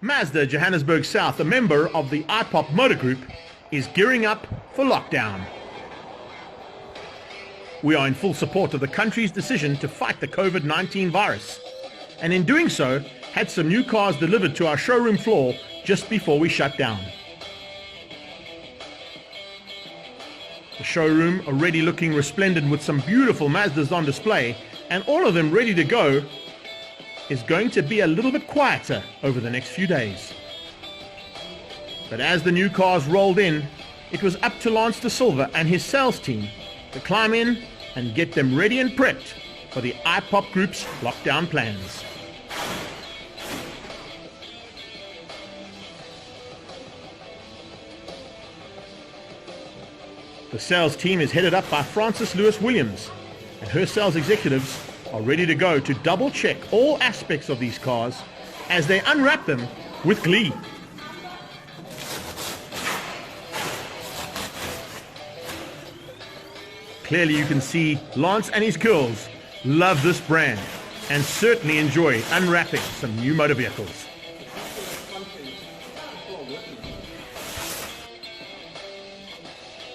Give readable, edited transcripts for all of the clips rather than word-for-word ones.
Mazda Johannesburg South, a member of the IPOP Motor Group, is gearing up for lockdown. We are in full support of the country's decision to fight the COVID-19 virus, and in doing so, had some new cars delivered to our showroom floor just before we shut down. The showroom already looking resplendent with some beautiful Mazdas on display, and all of them ready to go, is going to be a little bit quieter over the next few days. But as the new cars rolled in, it was up to Lance de Silva and his sales team to climb in and get them ready and prepped for the IPOP Group's lockdown plans. The sales team is headed up by Frances Lewis Williams, and her sales executives are ready to go to double check all aspects of these cars as they unwrap them with glee. Clearly you can see Lance and his girls love this brand and certainly enjoy unwrapping some new motor vehicles.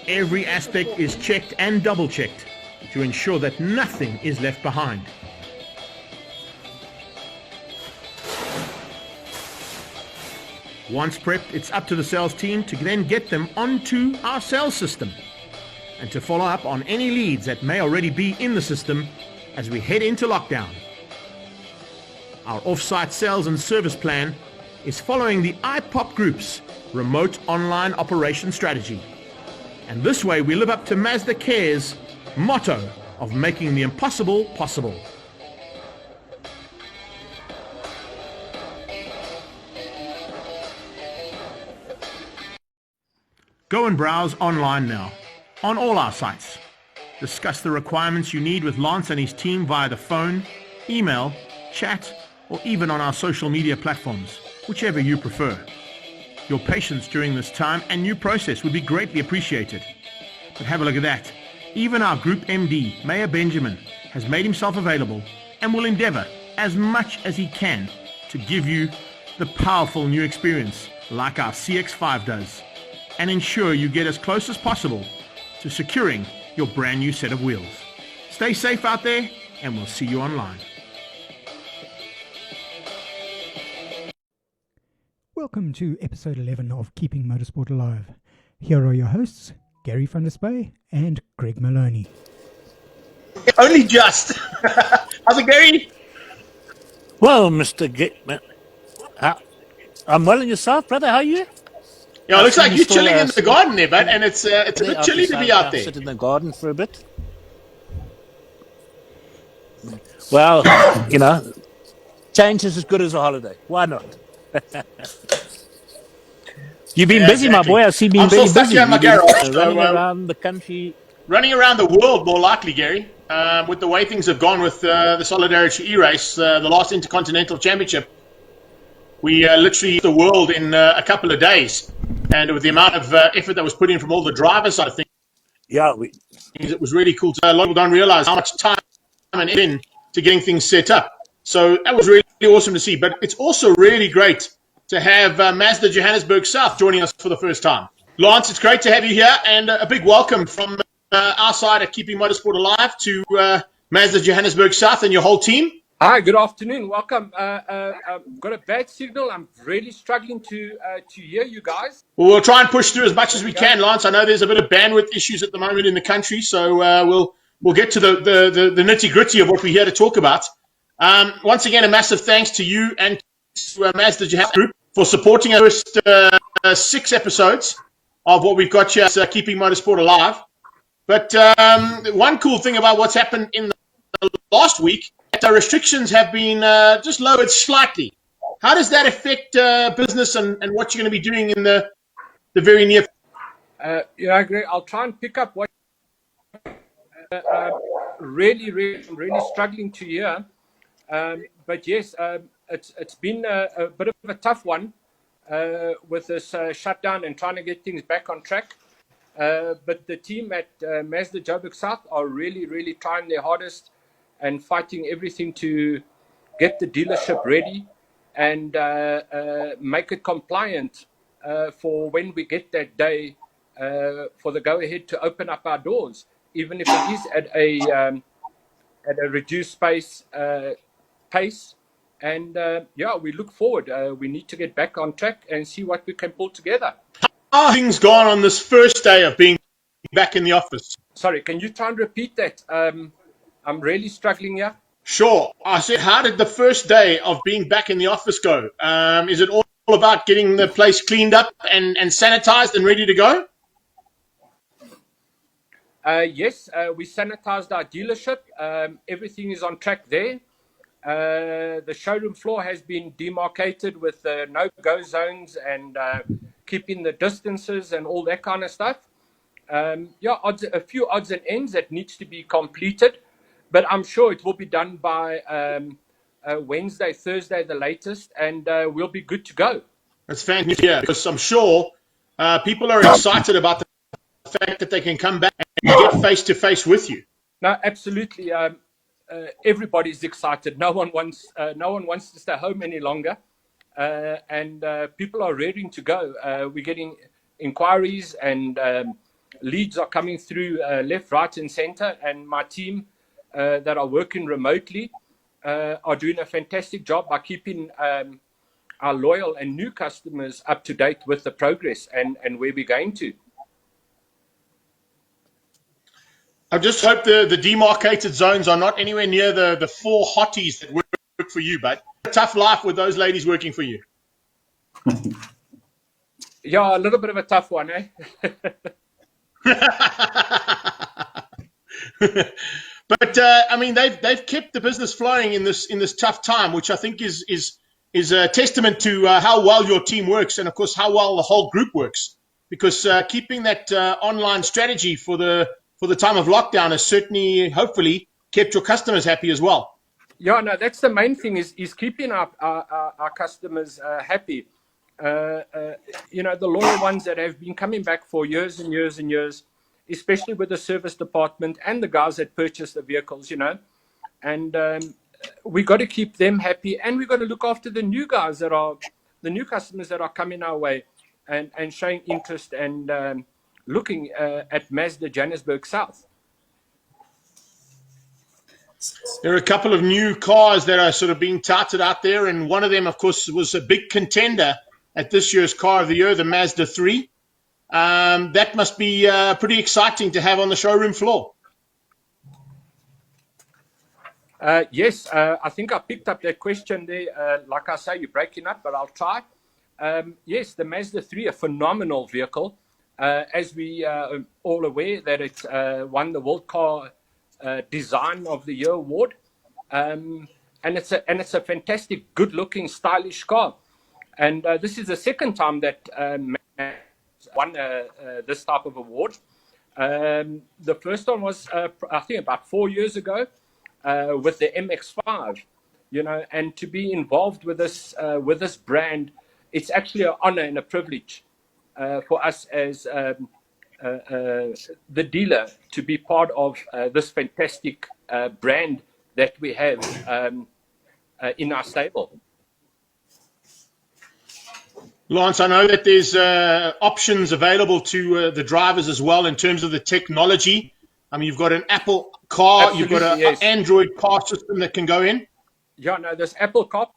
Every aspect is checked and double checked to ensure that nothing is left behind. Once prepped, it's up to the sales team to then get them onto our sales system and to follow up on any leads that may already be in the system as we head into lockdown. Our off-site sales and service plan is following the IPOP Group's remote online operation strategy. And this way we live up to Mazda Care's motto of making the impossible possible. Go and browse online now, on all our sites. Discuss the requirements you need with Lance and his team via the phone, email, chat, or even on our social media platforms, whichever you prefer. Your patience during this time and new process would be greatly appreciated. But have a look at that. Even our Group MD, Mayor Benjamin, has made himself available and will endeavour as much as he can to give you the powerful new experience like our CX-5 does and ensure you get as close as possible to securing your brand new set of wheels. Stay safe out there and we'll see you online. Welcome to episode 11 of Keeping Motorsport Alive. Here are your hosts, Gary van der Spey and Greg Moloney. Only just. How's it, Gary? Well, Mr. I'm well, and yourself, brother? How are you? Yeah, it looks like you're chilling in the garden there, bud, and it's a bit chilly to be out there. Sit in the garden for a bit. Well, change is as good as a holiday. Why not? You've been busy, my boy. I see you been very busy. I'm still stuck here in my garage. Running around the country. Running around the world, more likely, Gary. With the way things have gone with the Solidarity E-Race, the last Intercontinental Championship, we literally the world in a couple of days. And with the amount of effort that was put in from all the drivers side of things, it was really cool. A lot of people don't realize how much time and in to getting things set up. So that was really awesome to see. But it's also really great to have Mazda Johannesburg South joining us for the first time. Lance, it's great to have you here, and a big welcome from our side at Keeping Motorsport Alive to Mazda Johannesburg South and your whole team. Hi, good afternoon. Welcome. I've got a bad signal. I'm really struggling to hear you guys. Well, we'll try and push through as much as we can, Lance. I know there's a bit of bandwidth issues at the moment in the country, so we'll get to the nitty-gritty of what we're here to talk about. Once again, a massive thanks to you and to Mazda Johannesburg Group for supporting our first 6 episodes of what we've got here at Keeping Motorsport Alive. But one cool thing about what's happened in the last week, the restrictions have been just lowered slightly. How does that affect business and what you're going to be doing in the very near future? Greg, I'll try and pick up what really struggling to hear. But yes, it's been a bit of a tough one with this shutdown and trying to get things back on track. But the team at Mazda Joburg South are really trying their hardest and fighting everything to get the dealership ready and make it compliant for when we get that day for the go-ahead to open up our doors, even if it is at a reduced pace. And we look forward. We need to get back on track and see what we can pull together. How have things gone on this first day of being back in the office? Sorry, can you try and repeat that? I'm really struggling here. Sure. I said, how did the first day of being back in the office go? Is it all about getting the place cleaned up and sanitized and ready to go? Yes, we sanitized our dealership. Everything is on track there. The showroom floor has been demarcated with no-go zones and keeping the distances and all that kind of stuff. A few odds and ends that needs to be completed, but I'm sure it will be done by Wednesday, Thursday, the latest, and we'll be good to go. That's fantastic, yeah, because I'm sure people are excited about the fact that they can come back and get face-to-face with you. No, absolutely. Everybody's excited. No one wants to stay home any longer, and people are raring to go. We're getting inquiries and leads are coming through left, right, and center. And my team that are working remotely are doing a fantastic job by keeping our loyal and new customers up to date with the progress and where we're going to. I just hope the demarcated zones are not anywhere near the four hotties that work for you, but a tough life with those ladies working for you. Yeah, a little bit of a tough one, eh? But I mean, they've kept the business flowing in this tough time, which I think is a testament to how well your team works, and of course how well the whole group works. Because keeping that online strategy for the time of lockdown has certainly, hopefully, kept your customers happy as well. Yeah, no, that's the main thing is keeping our customers happy. The loyal ones that have been coming back for years and years and years, especially with the service department and the guys that purchase the vehicles, and we got to keep them happy, and we got to look after the new guys the new customers that are coming our way and showing interest and looking at Mazda Johannesburg South. There are a couple of new cars that are sort of being touted out there, and one of them, of course, was a big contender at this year's Car of the Year, the Mazda 3. That must be pretty exciting to have on the showroom floor. Yes, I think I picked up that question there. Like I say, you're breaking up, but I'll try. Yes, the Mazda 3, a phenomenal vehicle. As we are all aware that it won the World Car Design of the Year award, and it's a fantastic, good-looking, stylish car. And this is the second time that won this type of award. The first one was, I think, about 4 years ago with the MX-5. And to be involved with this brand, it's actually an honor and a privilege for us as the dealer to be part of this fantastic brand that we have in our stable. Lance, I know that there's options available to the drivers as well in terms of the technology. I mean, you've got an Apple car, Absolutely, you've got an yes. Android car system that can go in. Yeah, no, there's Apple CarPlay,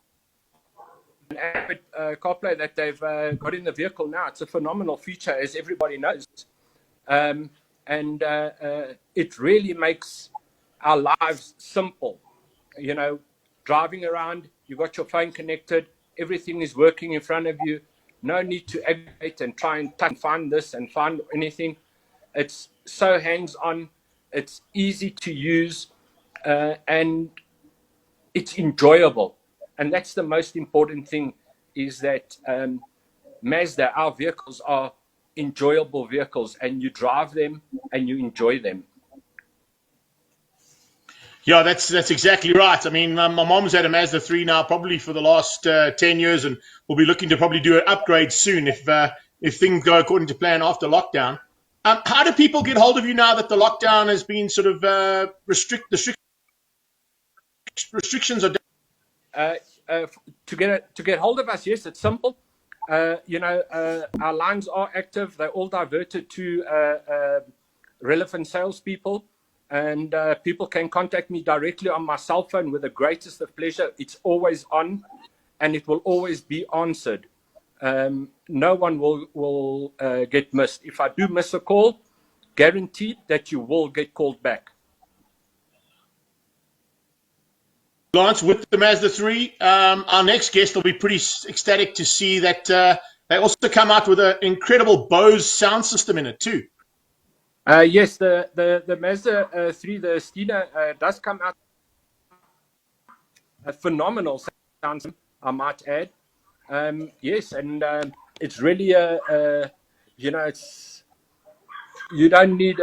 an Android CarPlay that they've got in the vehicle now. It's a phenomenal feature, as everybody knows. And it really makes our lives simple. Driving around, you've got your phone connected, everything is working in front of you. No need to aggravate and try and find this and find anything. It's so hands-on, it's easy to use, and it's enjoyable. And that's the most important thing, is that Mazda, our vehicles are enjoyable vehicles, and you drive them and you enjoy them. Yeah, that's exactly right. I mean, my mom's had a Mazda 3 now probably for the last 10 years, and we'll be looking to probably do an upgrade soon if things go according to plan after lockdown. How do people get hold of you now that the lockdown has been sort of restrictions are done? to get hold of us, yes, it's simple. Our lines are active. They're all diverted to relevant salespeople, and people can contact me directly on my cell phone with the greatest of pleasure. It's always on, and it will always be answered. No one will get missed. If I do miss a call, guaranteed that you will get called back. Lance, with the Mazda 3, our next guest will be pretty ecstatic to see that they also come out with an incredible Bose sound system in it too. Yes, the Mazda 3, the Stina, does come out a phenomenal sound system, I might add. Yes, and it's really it's you don't need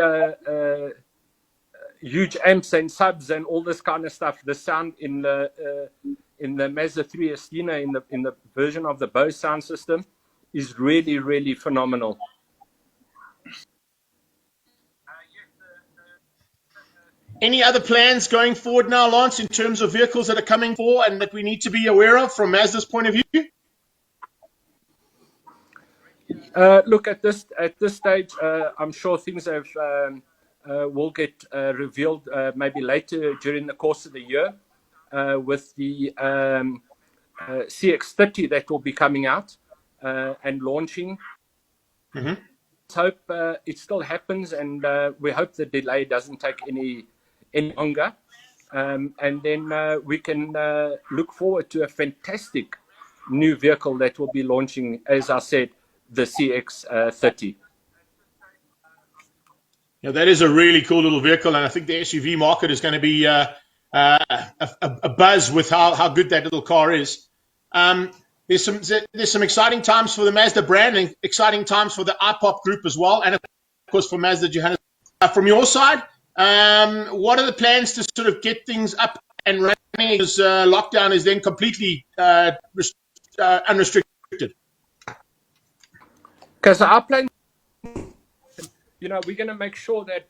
huge amps and subs and all this kind of stuff. The sound in the Mazda 3 Estina in the version of the Bose sound system is really, really phenomenal. Any other plans going forward now, Lance, in terms of vehicles that are coming forward and that we need to be aware of from Mazda's point of view? Look, at this stage, I'm sure things will get revealed maybe later during the course of the year with the CX30 that will be coming out and launching. Mm-hmm. Let's hope it still happens, and we hope the delay doesn't take any longer. And then we can look forward to a fantastic new vehicle that will be launching, as I said, the CX30. Yeah, that is a really cool little vehicle, and I think the SUV market is going to be a buzz with how good that little car is. There's some exciting times for the Mazda brand and exciting times for the IPOP group as well, and of course for Mazda Johannesburg. From your side, what are the plans to sort of get things up and running as lockdown is then completely unrestricted? Because our plan, we're going to make sure that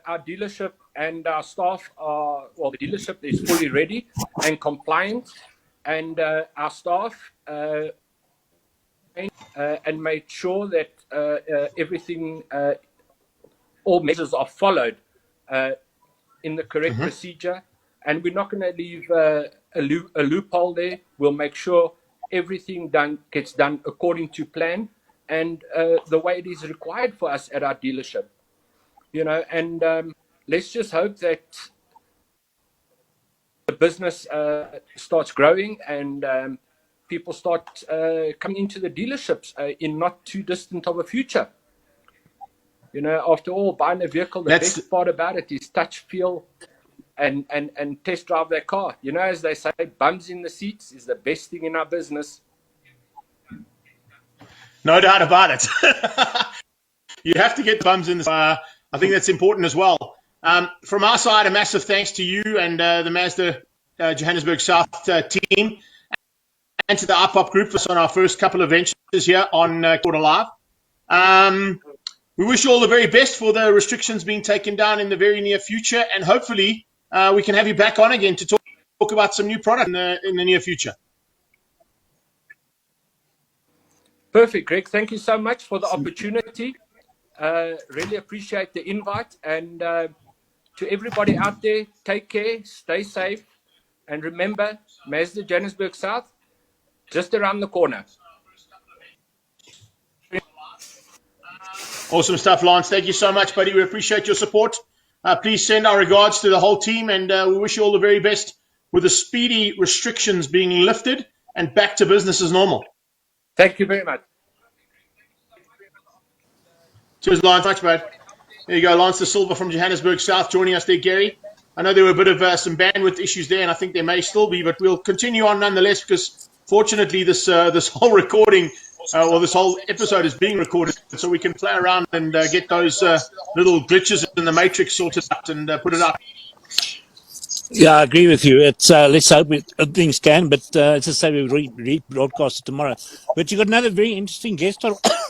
our dealership and our staff the dealership is fully ready and compliant, and our staff and make sure that everything, all measures are followed in the correct procedure. And we're not going to leave a loophole there. We'll make sure everything gets done according to plan and the way it is required for us at our dealership. And let's just hope that the business starts growing and people start coming into the dealerships in not too distant of a future. After all, buying a vehicle, the best part about it is touch, feel, and test drive their car. As they say, bums in the seats is the best thing in our business. No doubt about it. You have to get bums in the seats. I think that's important as well. From our side, a massive thanks to you and the Mazda Johannesburg South team and to the IPOP group for on our first couple of ventures here on Pardal Live. We wish you all the very best for the restrictions being taken down in the very near future, and hopefully we can have you back on again to talk about some new product in the near future. Perfect, Greg. Thank you so much for the opportunity. Really appreciate the invite, and to everybody out there, take care, stay safe, and remember, Mazda Johannesburg South, just around the corner. Awesome stuff, Lance. Thank you so much, buddy. We appreciate your support. Please send our regards to the whole team, and we wish you all the very best with the speedy restrictions being lifted and back to business as normal. Thank you very much. Cheers, Lance. Thanks, bud. There you go, Lance de Silva from Johannesburg South joining us there, Gary. I know there were a bit of some bandwidth issues there, and I think there may still be, but we'll continue on nonetheless because fortunately this whole recording or this whole episode is being recorded, so we can play around and get those little glitches in the matrix sorted out and put it up. Yeah, I agree with you. It's let's hope things can, but as I say, we rebroadcast it tomorrow. But you've got another very interesting guest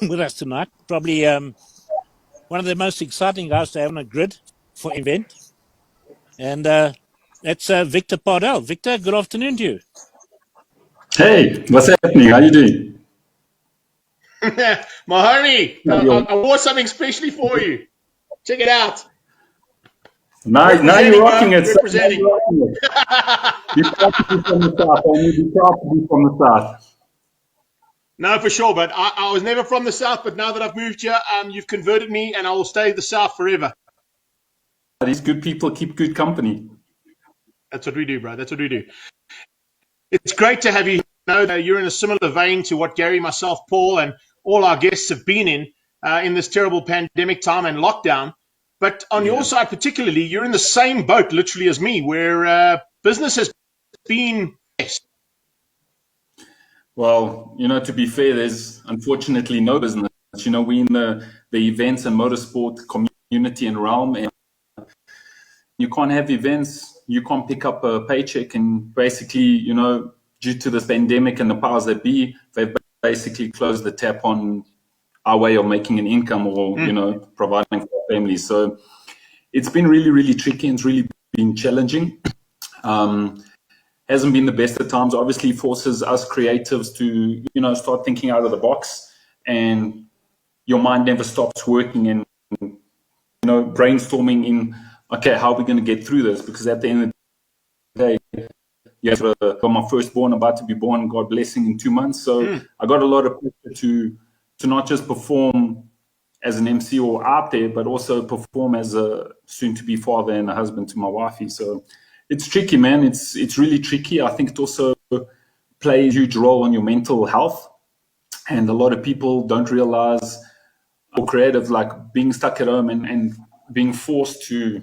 with us tonight. Probably one of the most exciting guys to have on a grid for event, and that's Victor Pardal. Victor, good afternoon to you. Hey, what's happening? How you doing? Mahoney, I wore something specially for you. Check it out. Now you're rocking it. So now Representing. you're rocking it. Be proud to be from the south. I mean, be proud to be from the south. No, for sure. But I was never from the south. But now that I've moved here, you've converted me, and I will stay the south forever. These good people keep good company. That's what we do, bro. That's what we do. It's great to have you. Know that you're in a similar vein to what Gary, myself, Paul, and all our guests have been in this terrible pandemic time and lockdown. But on your side, particularly, you're in the same boat, literally, as me, where business has been best. Well, to be fair, there's unfortunately no business. We in the events and motorsport community and realm, and you can't have events, you can't pick up a paycheck, and basically, due to this pandemic and the powers that be, they've basically closed the tap on our way of making an income or, providing for families. So it's been really, really tricky and it's really been challenging. Hasn't been the best at times. Obviously forces us creatives to, start thinking out of the box, and your mind never stops working and, brainstorming in, okay, how are we going to get through this? Because at the end of the day, yes, got my firstborn about to be born, God blessing, in 2 months. So I got a lot of pressure to not just perform as an MC or out there, but also perform as a soon-to-be father and a husband to my wifey. So it's tricky, man. It's really tricky. I think it also plays a huge role on your mental health. And a lot of people don't realize how creative, like being stuck at home and being forced to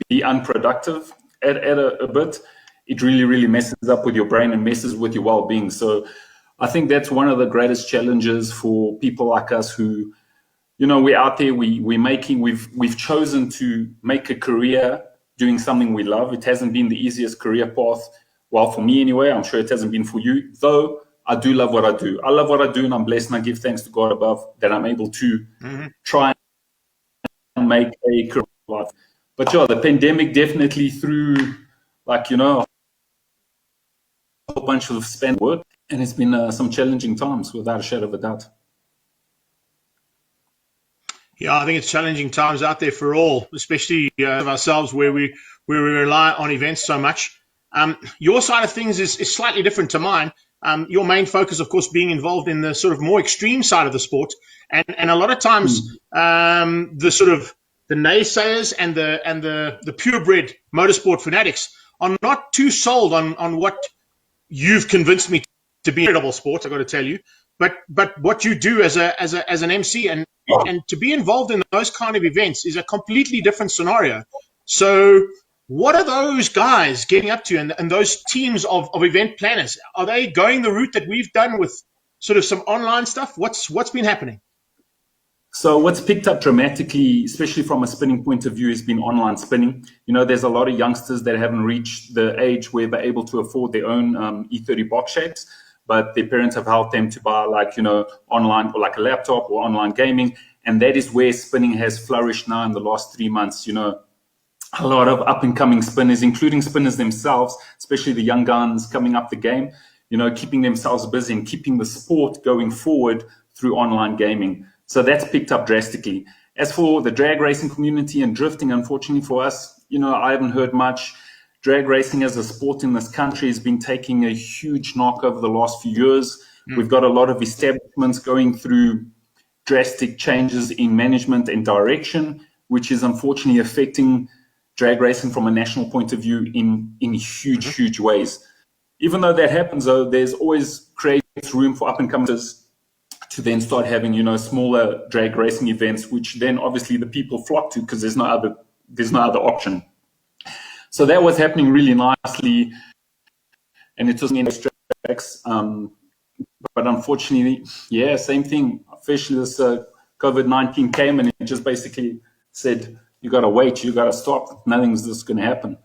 be unproductive at a bit, it really, really messes up with your brain and messes with your well-being. So I think that's one of the greatest challenges for people like us who, we're out there, we've chosen to make a career doing something we love. It hasn't been the easiest career path. Well, for me anyway, I'm sure it hasn't been for you, though I do love what I do. I love what I do, and I'm blessed, and I give thanks to God above that I'm able to try and make a career life. But the pandemic definitely threw, a whole bunch of spent work, and it's been some challenging times, without a shadow of a doubt. Yeah, I think it's challenging times out there for all, especially ourselves, where we rely on events so much. Your side of things is slightly different to mine. Your main focus, of course, being involved in the sort of more extreme side of the sport, and a lot of times the naysayers and the purebred motorsport fanatics are not too sold on what you've convinced me to be incredible sport. I got to tell you, but what you do as an MC and to be involved in those kind of events is a completely different scenario. So what are those guys getting up to, and those teams of event planners? Are they going the route that we've done with sort of some online stuff? What's been happening? So what's picked up dramatically, especially from a spinning point of view, has been online spinning. There's a lot of youngsters that haven't reached the age where they're able to afford their own E30 box shapes, but their parents have helped them to buy online, or like a laptop or online gaming. And that is where spinning has flourished now in the last 3 months. A lot of up and coming spinners, including spinners themselves, especially the young guns coming up the game, keeping themselves busy and keeping the sport going forward through online gaming. So that's picked up drastically. As for the drag racing community and drifting, unfortunately for us, I haven't heard much. Drag racing as a sport in this country has been taking a huge knock over the last few years. We've got a lot of establishments going through drastic changes in management and direction, which is unfortunately affecting drag racing from a national point of view in huge, huge ways. Even though that happens, though, there's always creates room for up-and-comers to then start having, smaller drag racing events, which then obviously the people flock to because there's no other option. So that was happening really nicely, and it was in tracks. But unfortunately, same thing. Officially, this COVID-19 came and it just basically said, you got to wait, you got to stop. Nothing's just going to happen.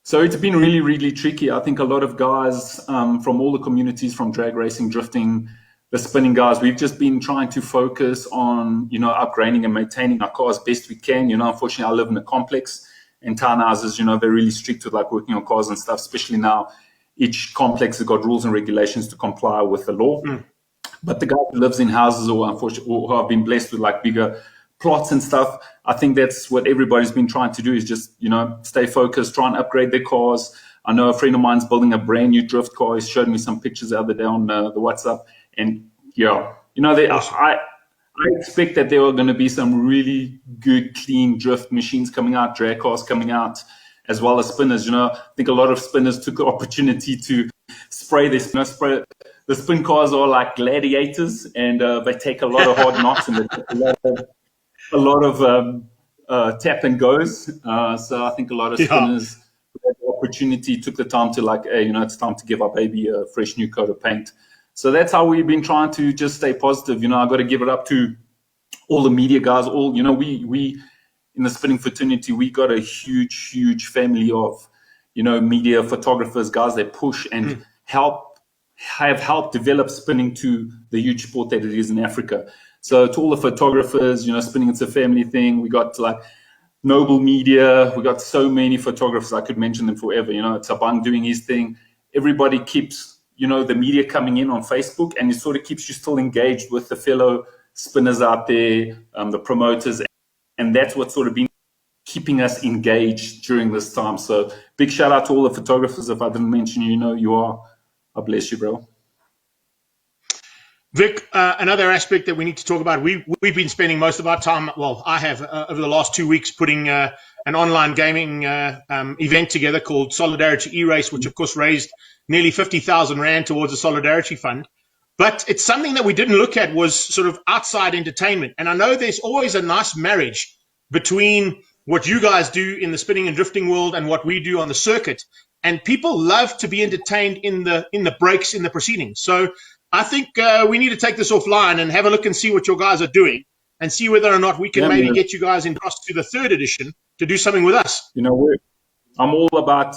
So it's been really, really tricky. I think a lot of guys from all the communities, from drag racing, drifting, the spinning guys, we've just been trying to focus on, upgrading and maintaining our cars best we can. Unfortunately, I live in a complex, and townhouses, they're really strict with working on cars and stuff, especially now each complex has got rules and regulations to comply with the law. But the guy who lives in houses or unfortunately or who have been blessed with like bigger plots and stuff, I think that's what everybody's been trying to do, is just, stay focused, try and upgrade their cars. I know a friend of mine's building a brand new drift car. He showed me some pictures the other day on the WhatsApp. And I expect that there are going to be some really good, clean drift machines coming out, drag cars coming out, as well as spinners. I think a lot of spinners took the opportunity to spray their spray. The spin cars are like gladiators, and they take a lot of hard knocks and they take a lot of tap and goes. So I think a lot of spinners had the opportunity, took the time to it's time to give our baby a fresh new coat of paint. So that's how we've been trying to just stay positive. I got to give it up to all the media guys. We in the spinning fraternity, we got a huge family of, media photographers, guys that push and have helped develop spinning to the huge sport that it is in Africa. So to all the photographers, spinning, it's a family thing. We got like Noble Media. We got so many photographers. I could mention them forever. Tabang doing his thing. Everybody keeps, the media coming in on Facebook, and it sort of keeps you still engaged with the fellow spinners out there, the promoters. And that's what's sort of been keeping us engaged during this time. So big shout out to all the photographers. If I didn't mention you are. I bless you, bro. Vic, another aspect that we need to talk about, we've been spending most of our time, well, I have, over the last 2 weeks, putting an online gaming event together called Solidarity E-Race, which of course raised nearly 50,000 Rand towards the Solidarity Fund. But it's something that we didn't look at was sort of outside entertainment. And I know there's always a nice marriage between what you guys do in the spinning and drifting world and what we do on the circuit. And people love to be entertained in the breaks, in the proceedings. So I think we need to take this offline and have a look and see what your guys are doing and see whether or not we can maybe get you guys in across to the 3rd edition to do something with us. I'm all about,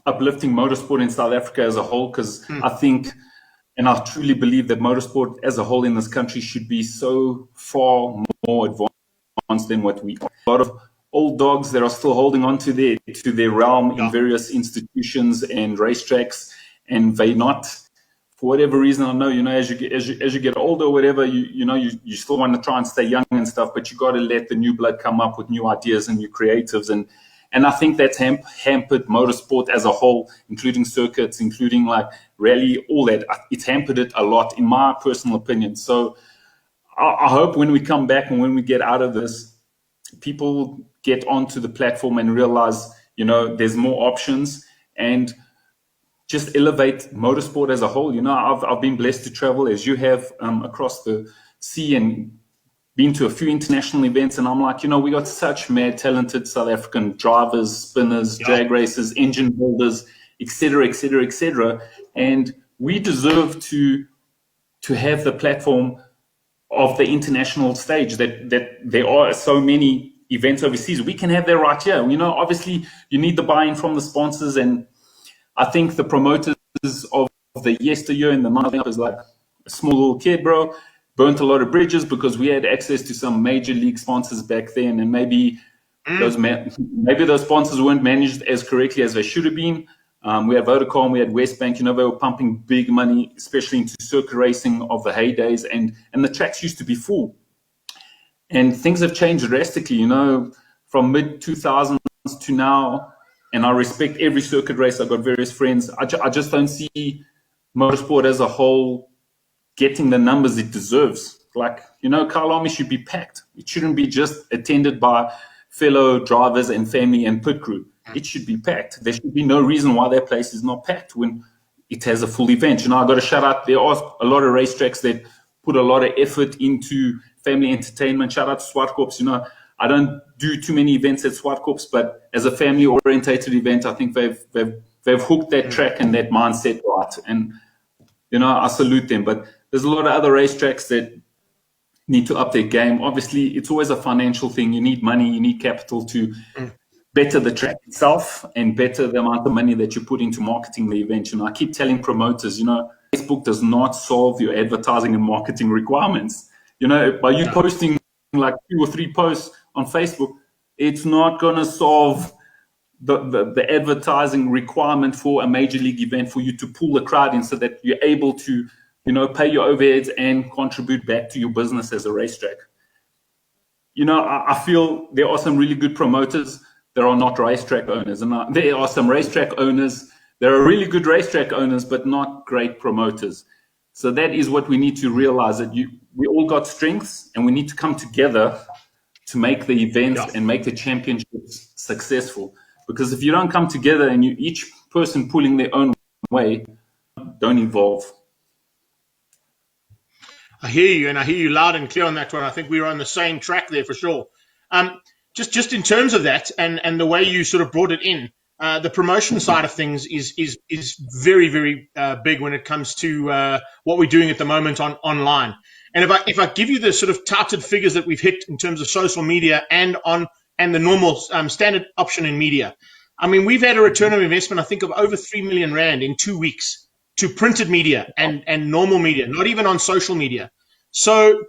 uplifting motorsport in South Africa as a whole, because I think, and I truly believe that motorsport as a whole in this country should be so far more advanced than what we are. A lot of old dogs that are still holding on to their realm in various institutions and racetracks, and they not, for whatever reason, I know, as you get older or whatever, you still want to try and stay young and stuff, but you got to let the new blood come up with new ideas and new creatives, and I think that's hampered motorsport as a whole, including circuits, including like rally, all that. It's hampered it a lot, in my personal opinion. So I hope when we come back and when we get out of this, people get onto the platform and realize, there's more options, and just elevate motorsport as a whole. I've been blessed to travel, as you have, across the sea, and been to a few international events, and I'm like, we got such mad, talented South African drivers, spinners, drag racers, engine builders, etc., etc., etc., and we deserve to have the platform of the international stage that there are so many events overseas. We can have that right here. Obviously, you need the buy-in from the sponsors, and I think the promoters of the yesteryear in the 90s was like a small little kid, bro. Burnt a lot of bridges because we had access to some major league sponsors back then, and maybe those sponsors weren't managed as correctly as they should have been. We had Vodacom, we had Westbank. They were pumping big money, especially into circuit racing of the heydays, and the tracks used to be full. And things have changed drastically, from mid 2000s to now. And I respect every circuit race. I've got various friends. I just don't see motorsport as a whole getting the numbers it deserves. Like, Kyalami should be packed. It shouldn't be just attended by fellow drivers and family and pit crew. It should be packed. There should be no reason why that place is not packed when it has a full event. I got to shout out, there are a lot of racetracks that put a lot of effort into family entertainment. Shout out to Swartkorps. I don't do too many events at Swartkorps, but as a family-orientated event, I think they've hooked that track and that mindset right. And, I salute them. But there's a lot of other racetracks that need to up their game. Obviously, it's always a financial thing. You need money, you need capital to better the track itself and better the amount of money that you put into marketing the event. I keep telling promoters, Facebook does not solve your advertising and marketing requirements. By you posting like 2 or 3 posts on Facebook, it's not going to solve the advertising requirement for a major league event for you to pull the crowd in so that you're able to, pay your overheads and contribute back to your business as a racetrack. I feel there are some really good promoters that are not racetrack owners, and there are some racetrack owners that are really good racetrack owners, but not great promoters. So that is what we need to realize, that we all got strengths, and we need to come together to make the events and make the championships successful. Because if you don't come together and each person pulling their own way, don't evolve. I hear you, and I hear you loud and clear on that one. I think we were on the same track there for sure. Just in terms of that and the way you sort of brought it in, the promotion side of things is very, very big when it comes to what we're doing at the moment online. And if I give you the sort of touted figures that we've hit in terms of social media and the normal standard option in media, I mean, we've had a return on investment, I think, of over 3 million rand in 2 weeks to printed media and normal media, not even on social media. So,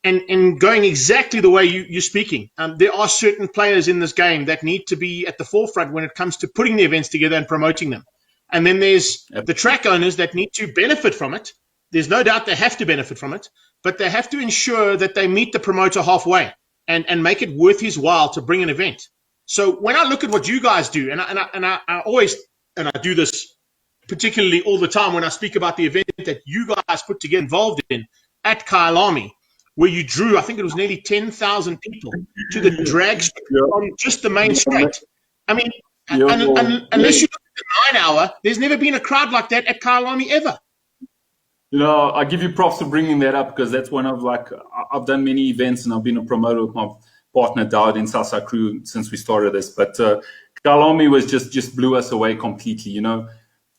and going exactly the way you're speaking, there are certain players in this game that need to be at the forefront when it comes to putting the events together and promoting them. And then there's the track owners that need to benefit from it. There's no doubt they have to benefit from it, but they have to ensure that they meet the promoter halfway and make it worth his while to bring an event. So when I look at what you guys do, and I always, and I do this particularly all the time when I speak about the event that you guys put together, involved in at Kyalami, where you drew, I think it was nearly 10,000 people to the drag strip on just the main straight. I mean, unless you look at the 9 hour, there's never been a crowd like that at Kyalami ever. I give you props for bringing that up, because that's one of, I've done many events and I've been a promoter with my partner Dowd in Southside Crew since we started this. But Kyalami was just blew us away completely.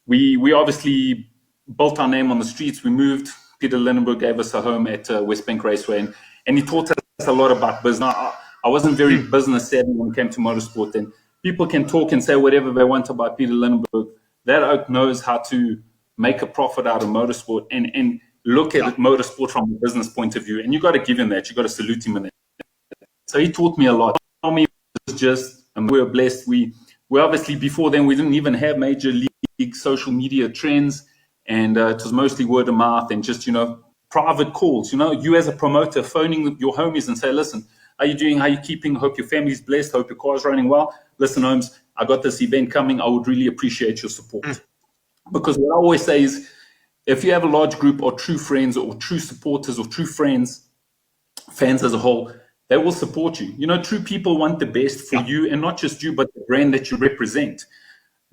We obviously built our name on the streets. We moved. Peter Lindenberg gave us a home at West Bank Raceway, and he taught us a lot about business. I wasn't very business savvy when it came to motorsport, and people can talk and say whatever they want about Peter Lindenberg. That oak knows how to make a profit out of motorsport and look at motorsport from a business point of view. And you got to give him that. You got to salute him in that. So he taught me a lot. We were blessed. We obviously, before then, we didn't even have major league social media trends. And it was mostly word of mouth and just, private calls. You as a promoter phoning your homies and say, listen, how are you doing? How are you keeping? Hope your family's blessed. Hope your car's running well. Listen, Holmes, I got this event coming. I would really appreciate your support. Because what I always say is, if you have a large group or true friends or true supporters or true fans as a whole, they will support you. True people want the best for you, and not just you, but the brand that you represent.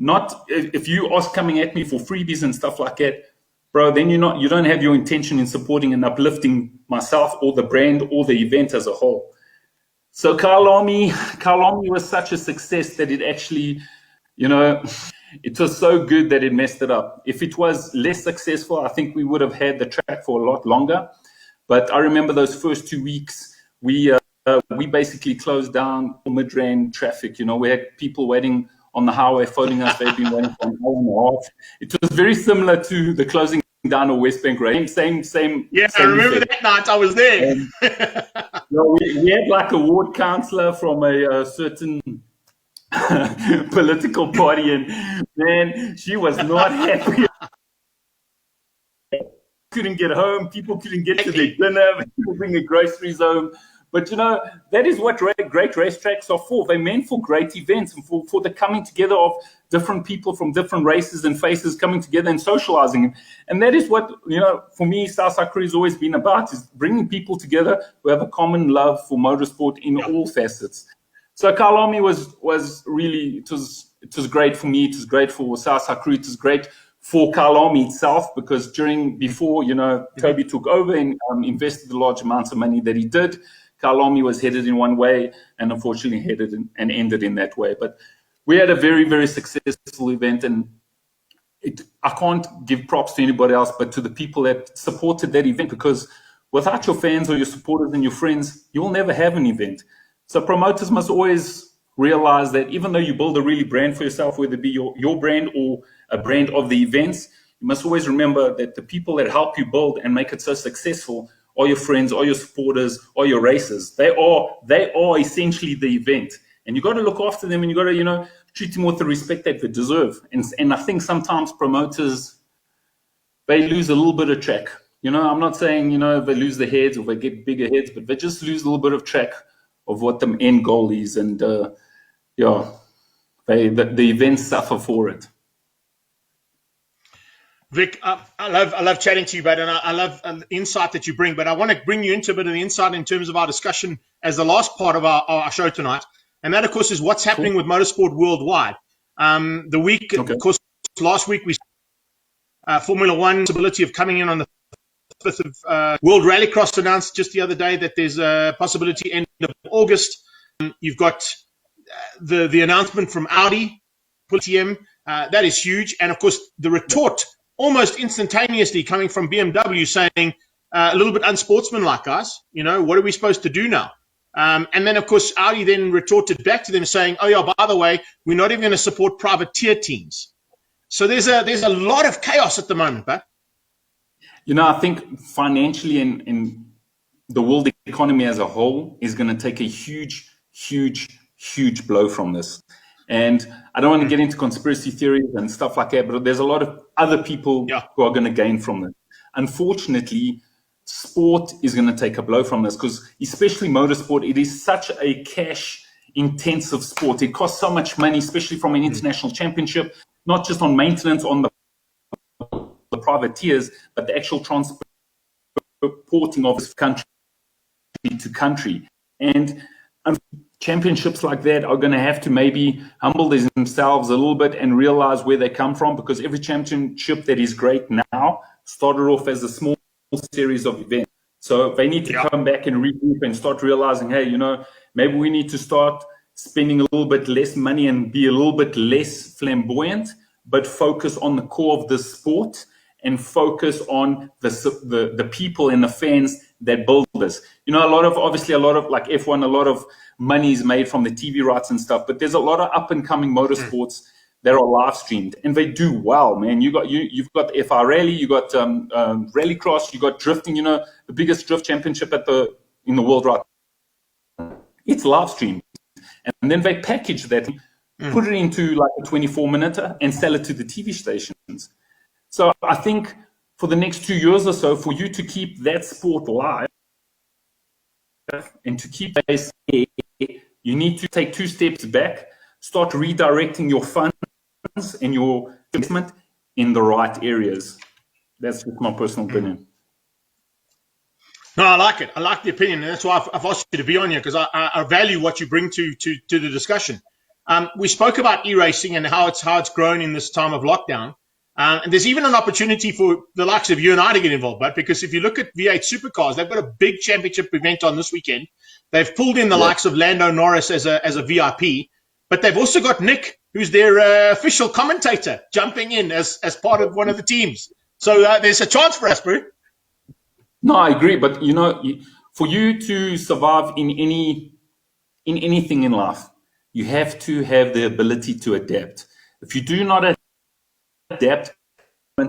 Not if you are coming at me for freebies and stuff like that, bro, then you don't have your intention in supporting and uplifting myself or the brand or the event as a whole. So Kyalami was such a success that it actually, it was so good that it messed it up. If it was less successful, I think we would have had the track for a lot longer. But I remember those first 2 weeks, we basically closed down Midrand traffic. We had people waiting on the highway phoning us. They've been waiting for an hour and a half. It was very similar to the closing down of West Bank Race. Same. Yeah, same I remember effect. that night. I was there. We had a ward councillor from a certain political party, and man, she was not happy. Couldn't get home. People couldn't get to their dinner. People bring their groceries home. But, that is what great racetracks are for. They're meant for great events and for the coming together of different people from different races and faces coming together and socializing. And that is what, for me, Southside Crew has always been about, is bringing people together who have a common love for motorsport in all facets. So Kyalami was really, it was great for me. It was great for Southside Crew. It was great for Kyalami itself, because before Toby took over and invested the large amounts of money that he did, Kyalami was headed in one way and unfortunately headed and ended in that way. But we had a very, very successful event, and I can't give props to anybody else but to the people that supported that event, because without your fans or your supporters and your friends, you will never have an event. So promoters must always realize that even though you build a really brand for yourself, whether it be your brand or a brand of the events, you must always remember that the people that help you build and make it so successful are your friends, or your supporters, or your racers. They are essentially the event, And you got to look after them, and you got to, treat them with the respect that they deserve. And I think sometimes promoters, they lose a little bit of track. I'm not saying, they lose their heads or they get bigger heads, but they just lose a little bit of track of what the end goal is. And, the events suffer for it. Vic, I love chatting to you, but I love the insight that you bring. But I want to bring you into a bit of the insight in terms of our discussion as the last part of our show tonight. And that, of course, is what's happening with motorsport worldwide. The week, Okay. Of course, last week we Formula One possibility of coming in on the 5th of World Rallycross announced just the other day that there's a possibility end of August. You've got the announcement from Audi, TM, that is huge. And, of course, the retort almost instantaneously coming from BMW saying a little bit unsportsmanlike, guys. What are we supposed to do now? And then, of course, Audi then retorted back to them saying, oh, yeah, by the way, we're not even going to support privateer teams. So there's a lot of chaos at the moment, but I think financially in the world economy as a whole is going to take a huge, huge, huge blow from this. And I don't want to get into conspiracy theories and stuff like that, but there's a lot of other people who are going to gain from this. Unfortunately, sport is going to take a blow from this because especially motorsport, it is such a cash-intensive sport. It costs so much money, especially from an international championship, not just on maintenance on the privateers, but the actual transporting of this country to country. And championships like that are going to have to maybe humble themselves a little bit and realize where they come from, because every championship that is great now started off as a small series of events. So they need to come back and regroup and start realizing, hey, maybe we need to start spending a little bit less money and be a little bit less flamboyant, but focus on the core of the sport and focus on the people and the fans that build this. A lot of like F1, a lot of money is made from the TV rights and stuff, but there's a lot of up and coming motorsports that are live streamed and they do well, man. You've got the FR Rally, you got Rallycross, you got drifting. The biggest drift championship in the world right now. It's live streamed, and then they package that, put it into like a 24-minute and sell it to the TV stations. So I think for the next 2 years or so, for you to keep that sport live and to keep base, you need to take 2 steps back, start redirecting your funds and your investment in the right areas. That's just my personal opinion. No, I like it. I like the opinion, and that's why I've asked you to be on here, because I value what you bring to the discussion. We spoke about e-racing and how it's grown in this time of lockdown. And there's even an opportunity for the likes of you and I to get involved, but because if you look at V8 Supercars, they've got a big championship event on this weekend. They've pulled in the likes of Lando Norris as a VIP, but they've also got Nick, who's their official commentator, jumping in as part of one of the teams. So there's a chance for us, bro. No, I agree, but for you to survive in anything in life, you have to have the ability to adapt. If you do not adapt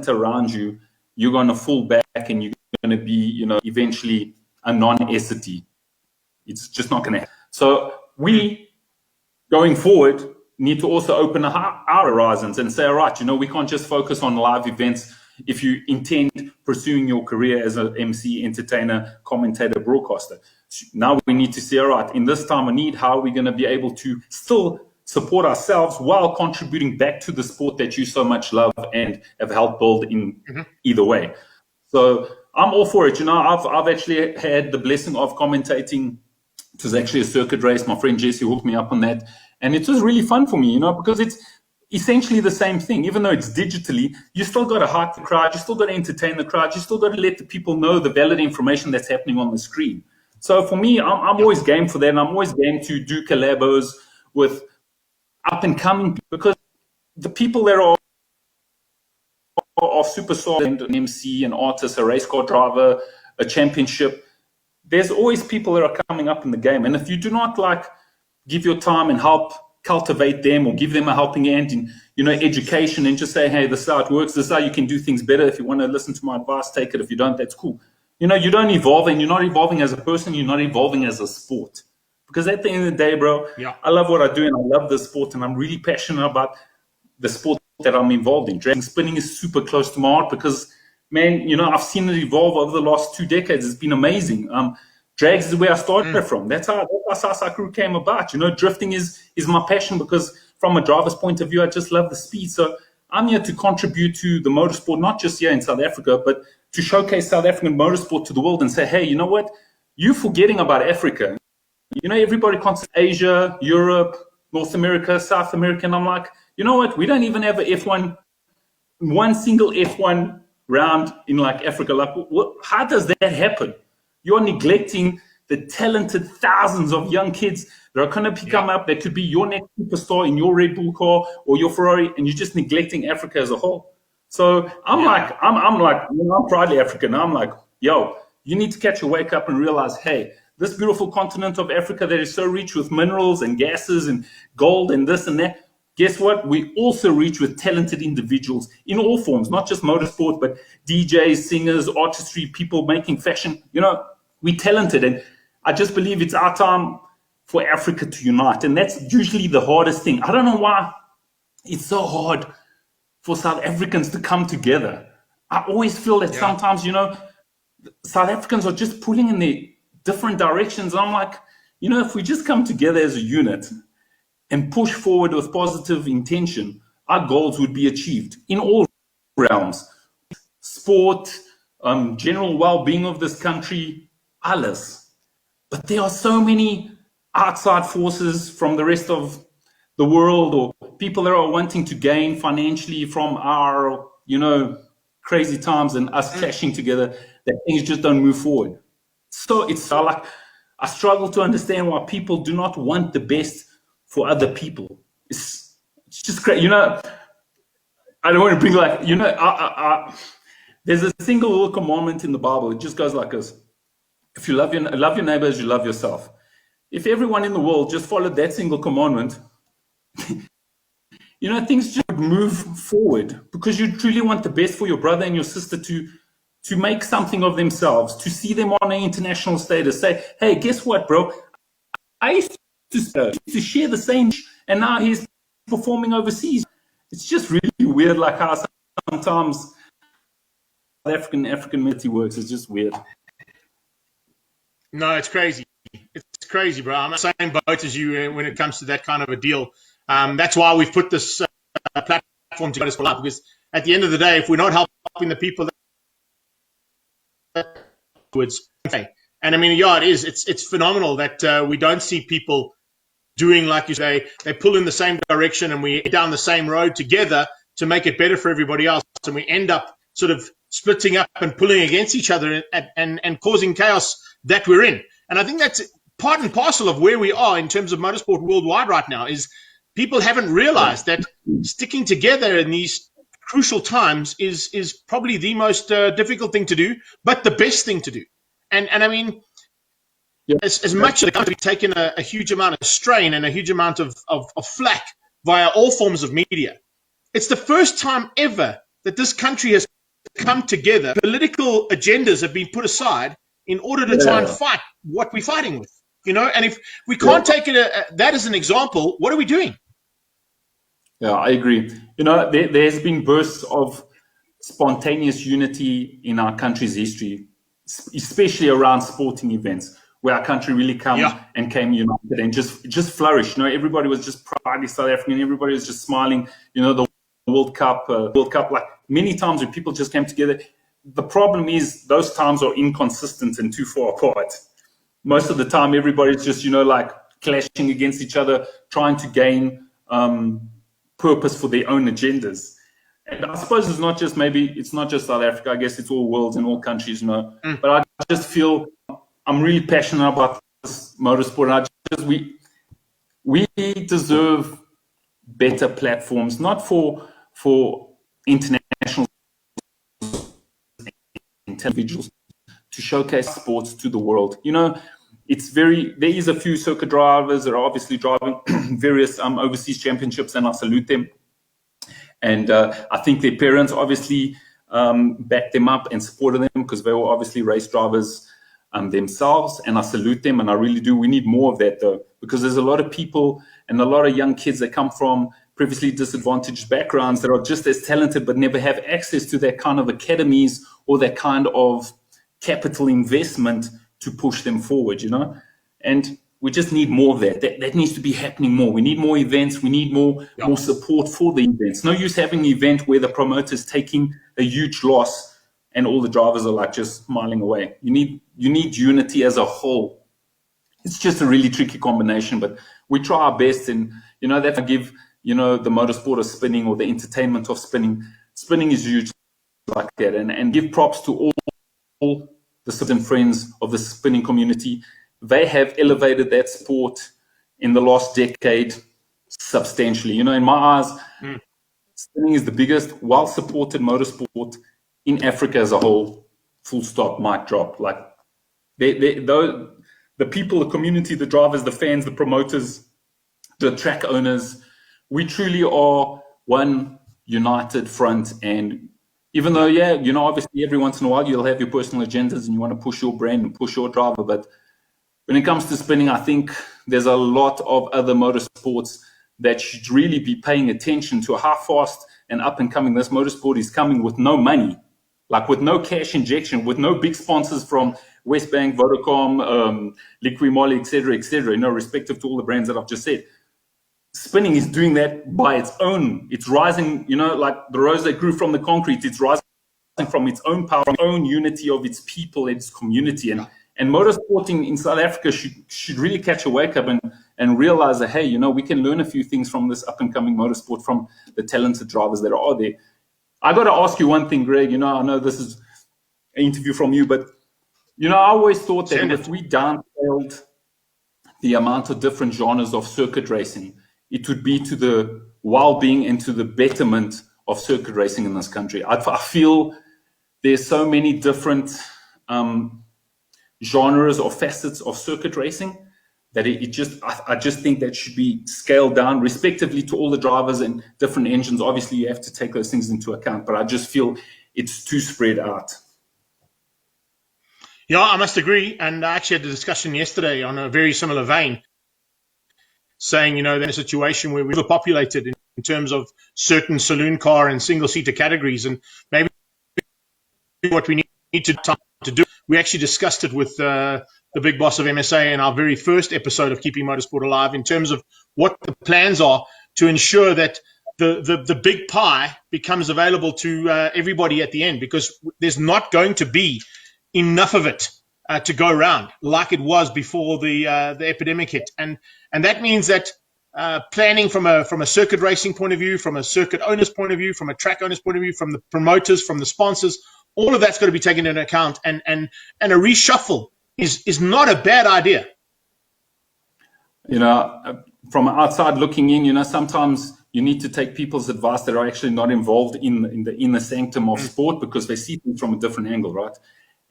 around you, you're going to fall back and you're going to be, eventually a non-entity. It's just not going to happen. So we, going forward, need to also open our horizons and say, all right, we can't just focus on live events if you intend pursuing your career as an MC, entertainer, commentator, broadcaster. Now we need to say, all right, in this time of need, how are we going to be able to still support ourselves while contributing back to the sport that you so much love and have helped build in either way. So I'm all for it. I've actually had the blessing of commentating. It was actually a circuit race. My friend Jesse hooked me up on that. And it was really fun for me, because it's essentially the same thing. Even though it's digitally, you still got to hype the crowd. You still got to entertain the crowd. You still got to let the people know the valid information that's happening on the screen. So for me, I'm always game for that. And I'm always game to do collabos with up and coming, because the people that are superstars and an MC, an artist, a race car driver, a championship, there's always people that are coming up in the game. And if you do not give your time and help cultivate them or give them a helping hand in, education, and just say, hey, this is how it works. This is how you can do things better. If you want to listen to my advice, take it. If you don't, that's cool. You don't evolve, and you're not evolving as a person. You're not evolving as a sport, Because at the end of the day, bro, I love what I do and I love the sport, and I'm really passionate about the sport that I'm involved in. Drag spinning is super close to my heart because, man, you know, I've seen it evolve over the last 2 decades. It's been amazing. Drags is where I started from. That's how Sasa Crew came about. You know, drifting is my passion because from a driver's point of view, I just love the speed. So I'm here to contribute to the motorsport, not just here in South Africa, but to showcase South African motorsport to the world and say, hey, you know what? You're forgetting about Africa. You know, everybody concentrates Asia, Europe, North America, South America. And I'm like, you know what? We don't even have one single F1 round in like Africa. Like, how does that happen? You're neglecting the talented thousands of young kids that are going to come up. That could be your next superstar in your Red Bull car or your Ferrari, and you're just neglecting Africa as a whole. So I'm like, you know, I'm proudly African. I'm like, yo, you need to catch a wake up and realize, hey, this beautiful continent of Africa that is so rich with minerals and gases and gold and this and that. Guess what? We also reach with talented individuals in all forms, not just motorsport, but DJs, singers, artistry, people making fashion. You know, we're talented. And I just believe it's our time for Africa to unite. And that's usually the hardest thing. I don't know why it's so hard for South Africans to come together. I always feel that sometimes, you know, South Africans are just pulling in their different directions. I'm like, you know, if we just come together as a unit and push forward with positive intention, our goals would be achieved in all realms. Sport, general well-being of this country, alles. But there are so many outside forces from the rest of the world or people that are wanting to gain financially from our, you know, crazy times and us clashing together, that things just don't move forward. So it's like, I struggle to understand why people do not want the best for other people. It's just crazy. You know, I don't want to bring like, you know, there's a single little commandment in the Bible. It just goes like this. If you love your neighbor as you love yourself. If everyone in the world just followed that single commandment, you know, things just move forward because you truly want the best for your brother and your sister to make something of themselves, to see them on an international status, say, hey, guess what, bro? I used to share the same, and now he's performing overseas. It's just really weird, like how sometimes African community works. It's just weird. No, it's crazy. It's crazy, bro. I'm on the same boat as you when it comes to that kind of a deal. That's why we've put this platform together for life, because at the end of the day, if we're not helping the people and I mean, yeah, it is. It's phenomenal that we don't see people doing like you say. They pull in the same direction, and we down the same road together to make it better for everybody else, and we end up sort of splitting up and pulling against each other and causing chaos that we're in. And I think that's part and parcel of where we are in terms of motorsport worldwide right now. Is people haven't realized that sticking together in these crucial times is probably the most difficult thing to do, but the best thing to do. And I mean, as much as the country taken a huge amount of strain and a huge amount of flack via all forms of media, it's the first time ever that this country has come together. Political agendas have been put aside in order to try and fight what we're fighting with. You know, and if we can't take that as an example, what are we doing? Yeah, I agree. You know, there's been bursts of spontaneous unity in our country's history, especially around sporting events, where our country really came united and just flourished. You know, everybody was just proudly South African. Everybody was just smiling. You know, the World Cup, like many times when people just came together. The problem is those times are inconsistent and too far apart. Most of the time, everybody's just, you know, like clashing against each other, trying to gain purpose for their own agendas. And I suppose it's not just South Africa. I guess it's all worlds and all countries, you know. But I just feel I'm really passionate about this motorsport. And we deserve better platforms, not for international individuals, to showcase sports to the world. You know, there is a few circuit drivers that are obviously driving various overseas championships, and I salute them. And I think their parents obviously backed them up and supported them because they were obviously race drivers themselves, and I salute them, and I really do. We need more of that, though, because there's a lot of people and a lot of young kids that come from previously disadvantaged backgrounds that are just as talented but never have access to that kind of academies or that kind of capital investment to push them forward, And we just need more of that. That needs to be happening more. We need more events. We need more support for the events. No use having an event where the promoter's taking a huge loss and all the drivers are like just smiling away. You need unity as a whole. It's just a really tricky combination, but we try our best. And, that I give, the motorsport of spinning or the entertainment of spinning. Spinning is huge like that. And give props to all the certain friends of the spinning community. They have elevated that sport in the last decade substantially. In my eyes, spinning is the biggest, well-supported motorsport in Africa as a whole. Full stop, mic drop. Like the people, the community, the drivers, the fans, the promoters, the track owners, we truly are one united front. And even though, obviously every once in a while you'll have your personal agendas and you want to push your brand and push your driver, but when it comes to spinning, I think there's a lot of other motorsports that should really be paying attention to how fast and up and coming this motorsport is coming with no money, like with no cash injection, with no big sponsors from Westbank, Vodacom, Liqui Moly, et cetera, respective to all the brands that I've just said. Spinning is doing that by its own. It's rising, like the rose that grew from the concrete. It's rising from its own power, its own unity of its people, its community. And motorsport in South Africa should really catch a wake up and realize that, hey, we can learn a few things from this up and coming motorsport, from the talented drivers that are there. I got to ask you one thing, Greg. I know this is an interview from you, but, I always thought that if we downscaled the amount of different genres of circuit racing, it would be to the well-being and to the betterment of circuit racing in this country. I feel there's so many different genres or facets of circuit racing that I just think that should be scaled down respectively to all the drivers and different engines. Obviously, you have to take those things into account, but I just feel it's too spread out. Yeah, I must agree. And I actually had a discussion yesterday on a very similar vein, saying, there's a situation where we're overpopulated in terms of certain saloon car and single-seater categories. And maybe what we need to do, we actually discussed it with the big boss of MSA in our very first episode of Keeping Motorsport Alive, in terms of what the plans are to ensure that the big pie becomes available to everybody at the end, because there's not going to be enough of it to go around like it was before the epidemic hit. And that means that planning from a circuit racing point of view, from a circuit owner's point of view, from a track owner's point of view, from the promoters, from the sponsors, all of that's got to be taken into account. And a reshuffle is not a bad idea. From outside looking in, sometimes you need to take people's advice that are actually not involved in the inner sanctum of sport, because they see things from a different angle, right?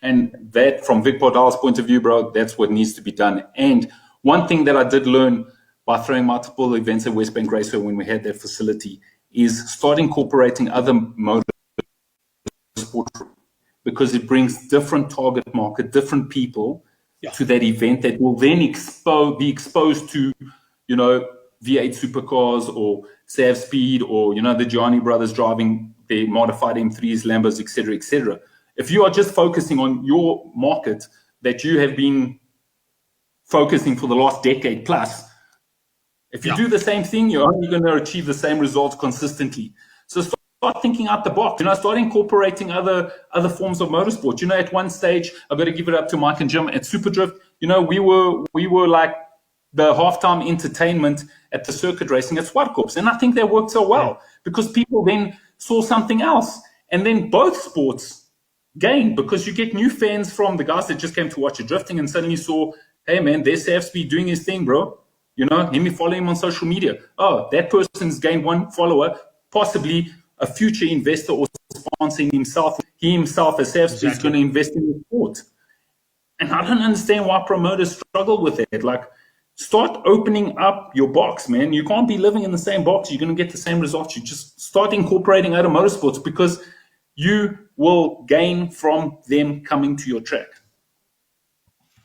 And that, from Vic Pardal's point of view, bro, that's what needs to be done. And one thing that I did learn by throwing multiple events at Westbank Raceway when we had that facility is start incorporating other motorsport, because it brings different target market, different people to that event that will then be exposed to, V8 supercars or Sav Speed or, the Gianni brothers driving their modified M3s, Lambos, et cetera, et cetera. If you are just focusing on your market that you have been focusing for the last decade plus, if you do the same thing, you're only going to achieve the same results consistently. So start thinking out the box, start incorporating other forms of motorsport. At one stage, I've got to give it up to Mike and Jim at Superdrift. We were like the halftime entertainment at the circuit racing at Swartkops. And I think that worked so well because people then saw something else. And then both sports gained, because you get new fans from the guys that just came to watch it drifting and suddenly saw, hey man, there's Sav Speed doing his thing, bro. Let me follow him on social media. Oh, that person's gained one follower, possibly a future investor or sponsoring himself. He himself as Sav Speed is going to invest in the sport. And I don't understand why promoters struggle with it. Like, start opening up your box, man. You can't be living in the same box. You're going to get the same results. You just start incorporating other motorsports, because you will gain from them coming to your track.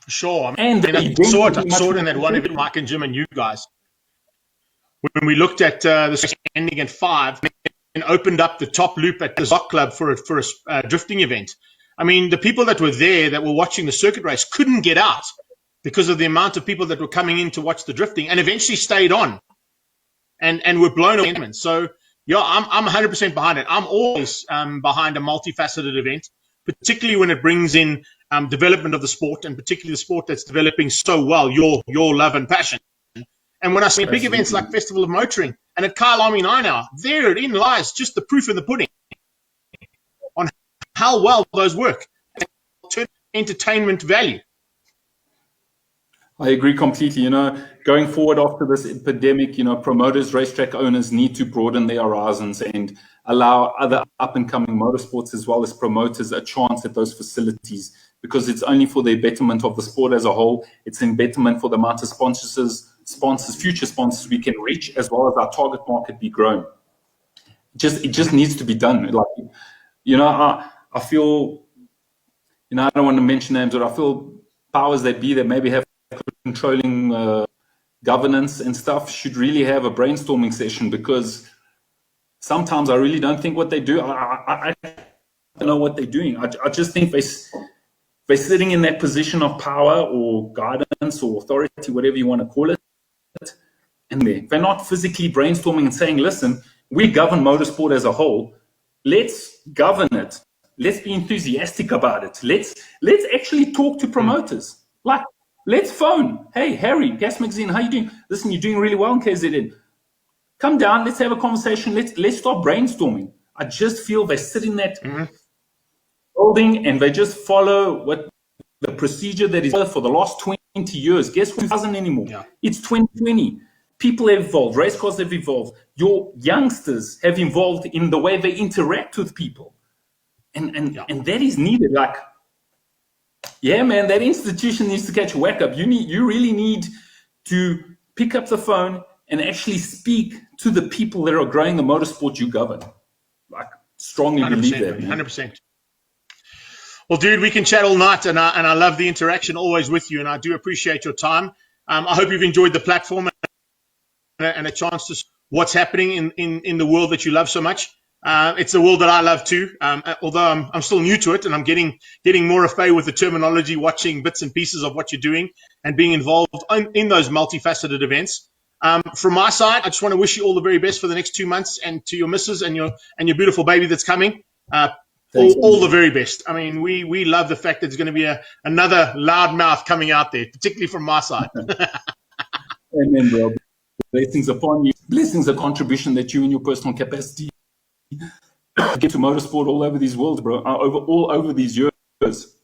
Sure. I And mean, they I saw it. pretty I much saw it in that one event, Mike and Jim and you guys. When we looked at the ending at 5 and opened up the top loop at the Zoc Club for a drifting event. I mean, the people that were there that were watching the circuit race couldn't get out because of the amount of people that were coming in to watch the drifting, and eventually stayed on and were blown away. So, yeah, I'm 100% behind it. I'm always behind a multifaceted event, particularly when it brings in development of the sport, and particularly the sport that's developing so well, your love and passion. And when I see big events like Festival of Motoring and at Kyle Army 9 Hour, therein lies just the proof in the pudding on how well those work. Entertainment value. I agree completely. You know, going forward after this epidemic, you know, promoters, racetrack owners need to broaden their horizons and allow other up-and-coming motorsports as well as promoters a chance at those facilities, because it's only for the betterment of the sport as a whole. It's in betterment for the amount of sponsors, future sponsors we can reach, as well as our target market be grown. It just needs to be done. Like, you know, I feel, you know, I don't want to mention names, but I feel powers that be that maybe have controlling governance and stuff should really have a brainstorming session, because sometimes I really don't think what they do. I don't know what they're doing. I just think they're sitting in that position of power or guidance or authority, whatever you want to call it, and they're not physically brainstorming and saying, listen, we govern motorsport as a whole. Let's govern it. Let's be enthusiastic about it. Let's actually talk to promoters. Like, let's phone. Hey, Harry, Gas Magazine, how you doing? Listen, you're doing really well in KZN. Come down, let's have a conversation. Let's start brainstorming. I just feel they sit in that building and they just follow what the procedure that is for the last 20 years. Guess who doesn't anymore? Yeah. It's 2020. People have evolved. Race cars have evolved. Your youngsters have evolved in the way they interact with people. And that is needed. Like, yeah, man, that institution needs to catch a whack up. You really need to pick up the phone and actually speak to the people that are growing the motorsport you govern. Like, strongly believe that, man. 100%. Well, dude, we can chat all night, and I love the interaction always with you, and I do appreciate your time. I hope you've enjoyed the platform and a chance to see what's happening in the world that you love so much. It's the world that I love too, although I'm still new to it, and I'm getting more afraid with the terminology, watching bits and pieces of what you're doing and being involved in those multifaceted events. From my side, I just want to wish you all the very best for the next 2 months, and to your missus and your beautiful baby that's coming. All the very best. I mean, we love the fact that there's going to be another loudmouth coming out there, particularly from my side. Amen, bro. Blessings upon you. Blessings, a contribution that you in your personal capacity get to motorsport all over these worlds, bro, all over these years.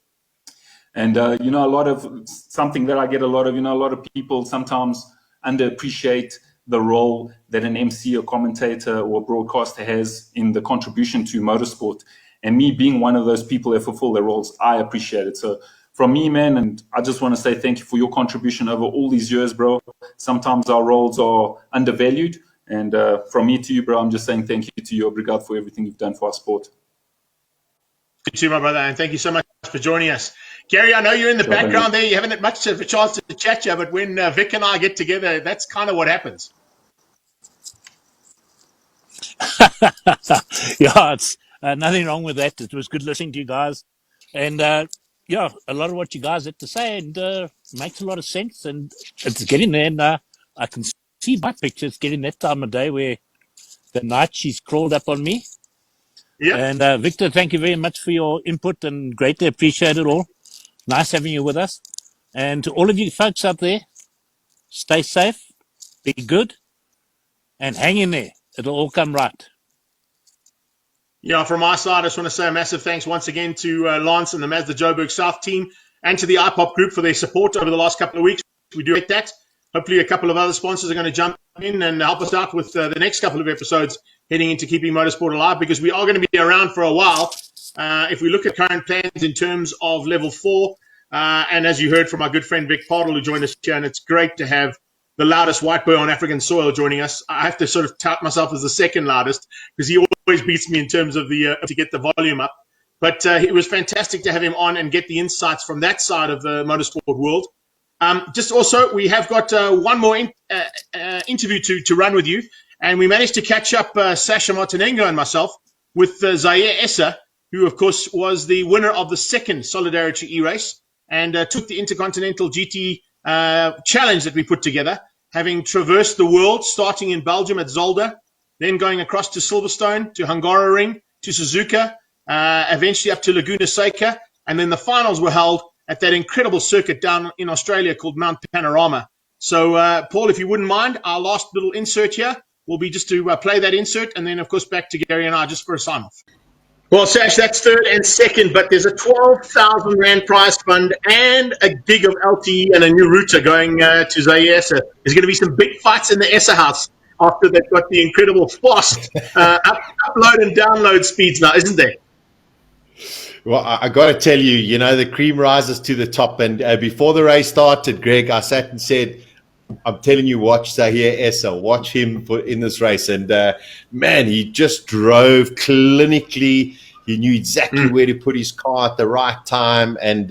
And, you know, something that I get a lot of people sometimes underappreciate the role that an MC or commentator or broadcaster has in the contribution to motorsport. And me being one of those people that fulfill their roles, I appreciate it. So from me, man, and I just want to say thank you for your contribution over all these years, bro. Sometimes our roles are undervalued. And from me to you, bro, I'm just saying thank you to you, Obrigado, for everything you've done for our sport. You too, my brother, and thank you so much for joining us. Gary, I know you're in the background there. You haven't had much of a chance to chat yet, but when Vic and I get together, that's kind of what happens. Yeah, it's nothing wrong with that. It was good listening to you guys. And yeah, a lot of what you guys had to say and makes a lot of sense. And it's getting there. And I can see my picture. It's getting that time of day where the night she's crawled up on me. Yeah. And Victor, thank you very much for your input and greatly appreciate it all. Nice having you with us. And to all of you folks out there, stay safe, be good, and hang in there. It'll all come right. Yeah, from my side, I just want to say a massive thanks once again to Lance and the Mazda Joburg South team and to the IPOP group for their support over the last couple of weeks. We do get that. Hopefully a couple of other sponsors are going to jump in and help us out with the next couple of episodes heading into Keeping Motorsport Alive, because we are going to be around for a while. If we look at current plans in terms of level 4, and as you heard from our good friend Vic Pardal, who joined us here, and it's great to have the loudest white boy on African soil joining us. I have to sort of tout myself as the second loudest, because he always beats me in terms of to get the volume up. But it was fantastic to have him on and get the insights from that side of the motorsport world. Just also, we have got one more interview to run with you, and we managed to catch up Sasha Martinengo and myself with Zaire Essa, who, of course, was the winner of the second Solidarity E-Race and took the Intercontinental GT challenge that we put together, having traversed the world, starting in Belgium at Zolder, then going across to Silverstone, to Hungaroring, to Suzuka, eventually up to Laguna Seca, and then the finals were held at that incredible circuit down in Australia called Mount Panorama. So, Paul, if you wouldn't mind, our last little insert here will be just to play that insert, and then, of course, back to Gary and I just for a sign-off. Well, Sash, that's third and second, but there's a 12,000 Rand prize fund and a gig of LTE and a new router going to Zaire Essa. There's going to be some big fights in the Essa house after they've got the incredible fast upload and download speeds now, isn't there? Well, I got to tell you, you know, the cream rises to the top. And before the race started, Greg, I sat and said, I'm telling you, watch Zaire Essa, watch him in this race. And, man, he just drove clinically. He knew exactly where to put his car at the right time and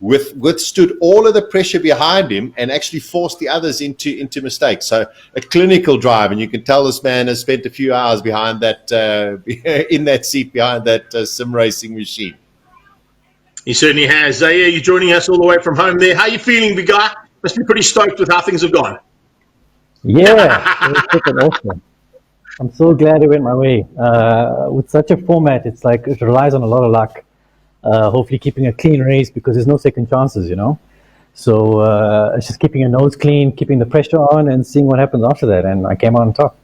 withstood all of the pressure behind him and actually forced the others into mistakes. So a clinical drive, and you can tell this man has spent a few hours behind that in that seat behind that sim racing machine. He certainly has. Zaire, you're joining us all the way from home there. How are you feeling, big guy? Must be pretty stoked with how things have gone. Yeah, it was freaking awesome. I'm so glad it went my way. With such a format, it's like it relies on a lot of luck. Hopefully keeping a clean race because there's no second chances, you know. So it's just keeping your nose clean, keeping the pressure on and seeing what happens after that. And I came out on top.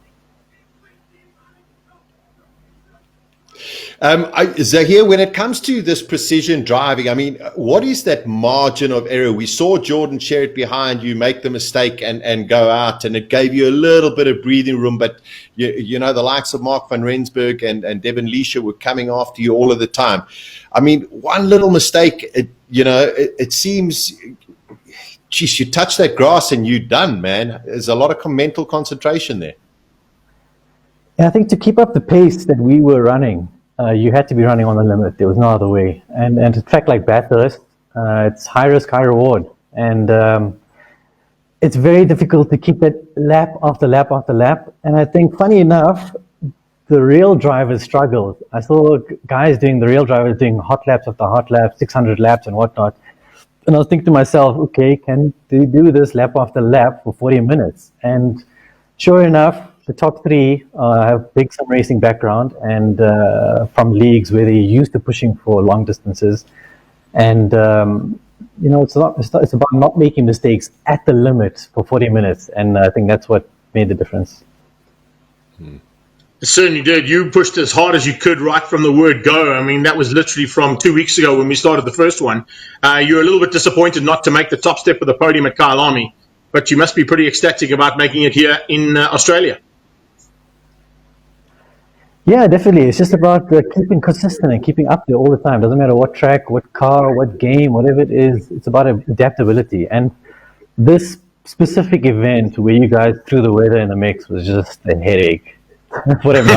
Zaire, when it comes to this precision driving, I mean, what is that margin of error? We saw Jordan Sherritt behind you make the mistake and go out, and it gave you a little bit of breathing room. But, you know, the likes of Mark van Rensburg and Devin Leisha were coming after you all of the time. I mean, one little mistake, it seems, geez, you touch that grass and you're done, man. There's a lot of mental concentration there. Yeah, I think to keep up the pace that we were running, you had to be running on the limit. There was no other way. And to track like Bathurst, it's high risk, high reward. And it's very difficult to keep that lap after lap after lap. And I think, funny enough, the real drivers struggled. I saw guys doing the real drivers doing hot laps after hot laps, 600 laps and whatnot. And I was thinking to myself, okay, can they do this lap after lap for 40 minutes? And sure enough, the top three have big sim racing background and from leagues where they're used to pushing for long distances. And, it's about not making mistakes at the limit for 40 minutes. And I think that's what made the difference. It certainly did. You pushed as hard as you could right from the word go. I mean, that was literally from 2 weeks ago when we started the first one. You were a little bit disappointed not to make the top step of the podium at Kyalami, but you must be pretty ecstatic about making it here in Australia. Yeah, definitely. It's just about keeping consistent and keeping up there all the time. Doesn't matter what track, what car, what game, whatever it is. It's about adaptability. And this specific event where you guys threw the weather in the mix was just a headache. Whatever.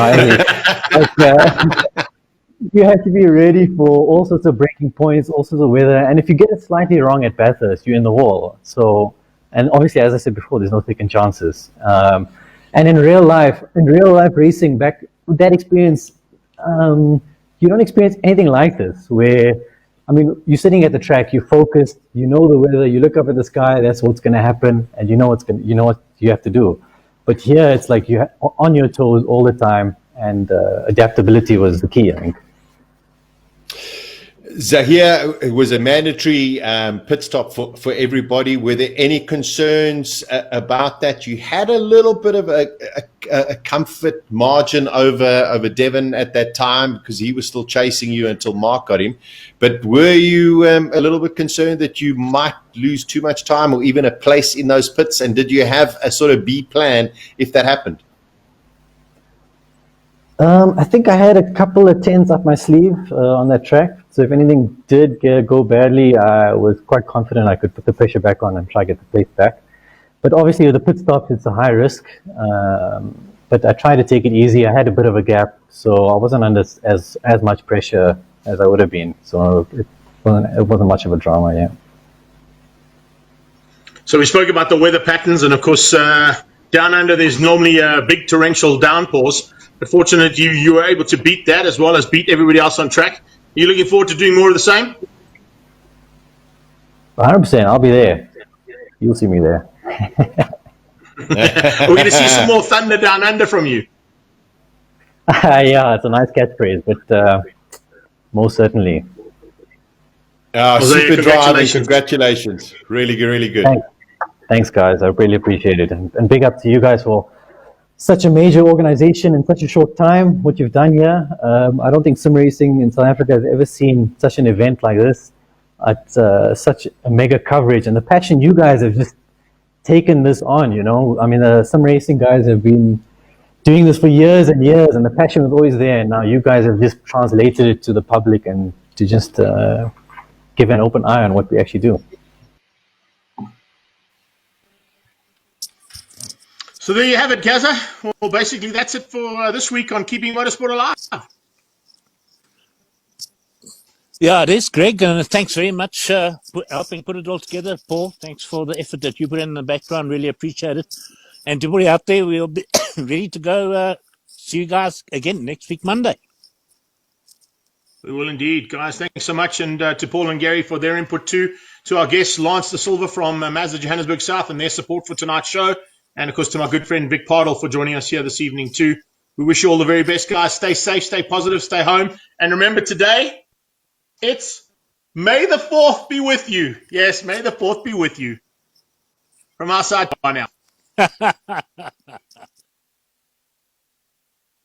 You have to be ready for all sorts of breaking points, all sorts of weather. And if you get it slightly wrong at Bathurst, you're in the wall. So, and obviously, as I said before, there's no second chances. And in real life racing, back with that experience, you don't experience anything like this. Where, I mean, you're sitting at the track, you're focused, you know the weather, you look up at the sky, that's what's going to happen, and you know what you have to do. But here, it's like you're on your toes all the time, and adaptability was the key, I think. Zaire, it was a mandatory pit stop for everybody. Were there any concerns about that? You had a little bit of a comfort margin over Devin at that time because he was still chasing you until Mark got him. But were you a little bit concerned that you might lose too much time or even a place in those pits? And did you have a sort of B plan if that happened? I think I had a couple of tens up my sleeve on that track. So if anything did go badly, I was quite confident I could put the pressure back on and try to get the place back. But obviously with the pit stops, it's a high risk. But I tried to take it easy. I had a bit of a gap, so I wasn't under as much pressure as I would have been. So it wasn't much of a drama, yeah. So we spoke about the weather patterns, and of course, down under there's normally big torrential downpours. But fortunately, you were able to beat that as well as beat everybody else on track. Are you looking forward to doing more of the same? 100%. I'll be there. You'll see me there. We're going to see some more thunder down under from you. Yeah, it's a nice catchphrase, but most certainly. Super driving, congratulations. Really good, really good. Thanks, guys. I really appreciate it. And big up to you guys for such a major organization in such a short time, what you've done here. I don't think sim racing in South Africa has ever seen such an event like this at such a mega coverage. And the passion you guys have just taken this on, you know. I mean, the sim racing guys have been doing this for years and years, and the passion was always there. And now you guys have just translated it to the public and to just give an open eye on what we actually do. So there you have it, Gaza. Well, basically that's it for this week on Keeping Motorsport Alive. Yeah, it is, Greg, and thanks very much for helping put it all together. Paul, thanks for the effort that you put in the background. Really appreciate it. And to everybody out there, we'll be ready to go see you guys again next week, Monday. We will indeed. Guys, thanks so much. And to Paul and Gary for their input too. To our guests, Lance De Silva from Mazda Johannesburg South and their support for tonight's show. And, of course, to my good friend Vic Pardal for joining us here this evening too. We wish you all the very best, guys. Stay safe, stay positive, stay home. And remember today, it's May the 4th be with you. Yes, May the 4th be with you. From our side, bye now.